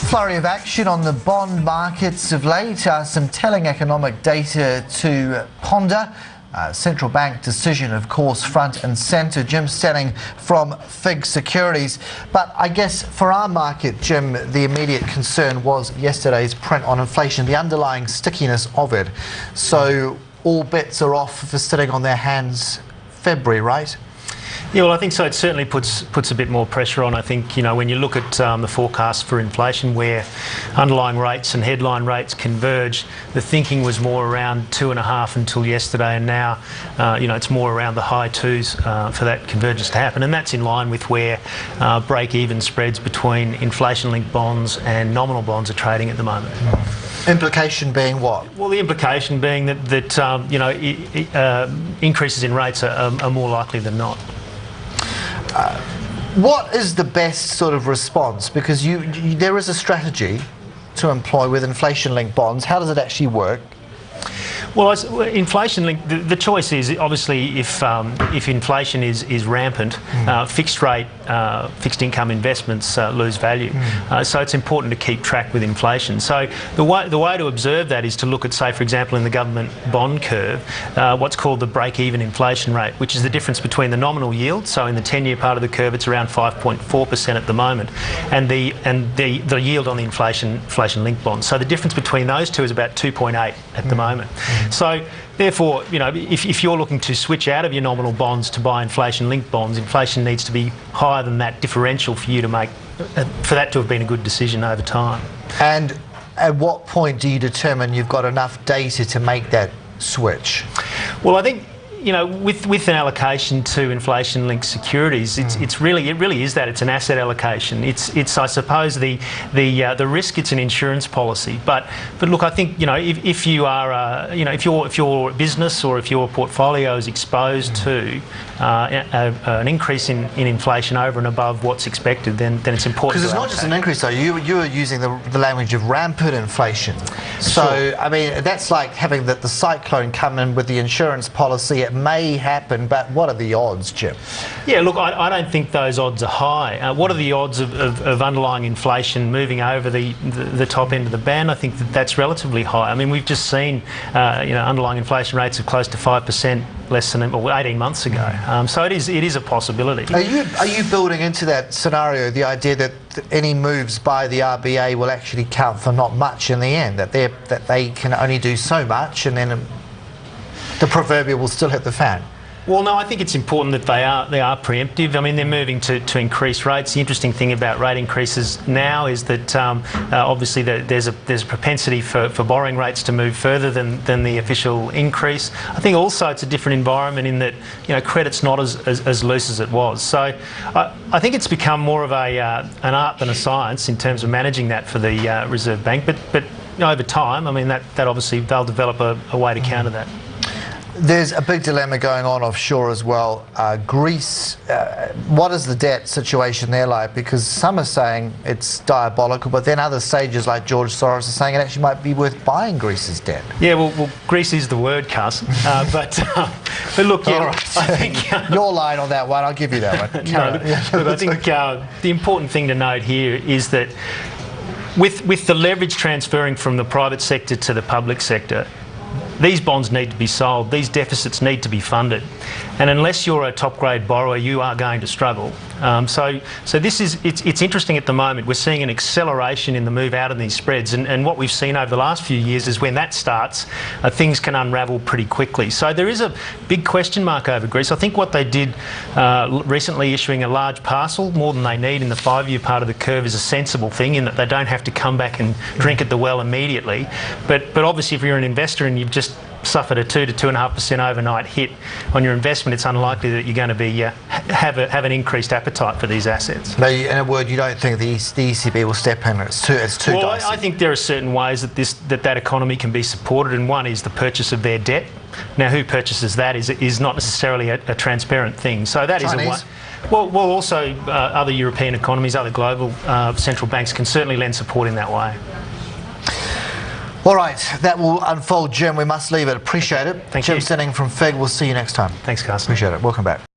flurry of action on the bond markets of late. Some telling economic data to ponder. Central bank decision, of course, front and centre. Jim Stenning from FIG Securities. But I guess for our market, Jim, the immediate concern was yesterday's print on inflation, the underlying stickiness of it. So all bets are off for sitting on their hands February, right? Yeah, well, I think so. It certainly puts a bit more pressure on. I think, you know, when you look at the forecast for inflation, where underlying rates and headline rates converge, the thinking was more around 2.5 until yesterday, and now, you know, it's more around the high 2s for that convergence to happen, and that's in line with where break-even spreads between inflation-linked bonds and nominal bonds are trading at the moment. Implication being what? Well, the implication being that you know, increases in rates are more likely than not. What is the best sort of response? Because there is a strategy to employ with inflation-linked bonds. How does it actually work? Well, inflation-linked, the choice is obviously if inflation is rampant, fixed income investments lose value. So it's important to keep track with inflation. So the way to observe that is to look at, say, for example, in the government bond curve, what's called the break-even inflation rate, which is the difference between the nominal yield. So in the 10-year part of the curve, it's around 5.4% at the moment, and the yield on the inflation-linked bonds. So the difference between those two is about 2.8 at the moment. So therefore, you know, if you're looking to switch out of your nominal bonds to buy inflation-linked bonds, inflation needs to be higher than that differential for you to make, for that to have been a good decision over time. And at what point do you determine you've got enough data to make that switch? Well, I think, you know, with an allocation to inflation-linked securities, it really is that. It's an asset allocation. It's I suppose the risk. It's an insurance policy. But look, I think, you know, if you are you know, if your business or if your portfolio is exposed to an increase in inflation over and above what's expected, then it's important. Because it's not just an increase, though. You are using the language of rampant inflation. So sure. I mean, that's like having the cyclone come in with the insurance policy. It may happen, but what are the odds, Jim? Yeah, look, I don't think those odds are high. What are the odds of underlying inflation moving over the top end of the band? I think that's relatively high. I mean, we've just seen you know, underlying inflation rates of close to 5% less than 18 months ago. So it is a possibility. Are you building into that scenario the idea that any moves by the RBA will actually count for not much in the end, that they can only do so much and then the proverbial will still hit the fan? Well, no, I think it's important that they are preemptive. I mean, they're moving to increase rates. The interesting thing about rate increases now is that obviously there's a propensity for borrowing rates to move further than the official increase. I think also it's a different environment in that, you know, credit's not as loose as it was. So I think it's become more of an art than a science in terms of managing that for the Reserve Bank. But you know, over time, I mean, that obviously they'll develop a way to counter that. There's a big dilemma going on offshore as well. Greece, what is the debt situation there like? Because some are saying it's diabolical, but then other sages like George Soros are saying it actually might be worth buying Greece's debt. Yeah, well Greece is the word, Carson. But look, yeah, right. I think your line on that one, I'll give you that one. Look, I think the important thing to note here is that with the leverage transferring from the private sector to the public sector, these bonds need to be sold, these deficits need to be funded, and unless you're a top-grade borrower, you are going to struggle. So it's interesting at the moment. We're seeing an acceleration in the move out of these spreads, and what we've seen over the last few years is when that starts, things can unravel pretty quickly. So there is a big question mark over Greece. I think what they did recently, issuing a large parcel, more than they need in the 5-year part of the curve, is a sensible thing in that they don't have to come back and drink at the well immediately. But obviously, if you're an investor and you've just suffered a 2 to 2.5% overnight hit on your investment, it's unlikely that you're going to be have an increased appetite for these assets. No, in a word, you don't think the ECB will step in? It's too well, dicey. I think there are certain ways that that economy can be supported, and one is the purchase of their debt. Now, who purchases that is not necessarily a transparent thing. So that Chinese. is a way. Well, also other European economies, other global central banks can certainly lend support in that way. All right, that will unfold, Jim. We must leave it. Appreciate it. Thank you. Jim Stenning from FIG. We'll see you next time. Thanks, Carson. Appreciate it. Welcome back.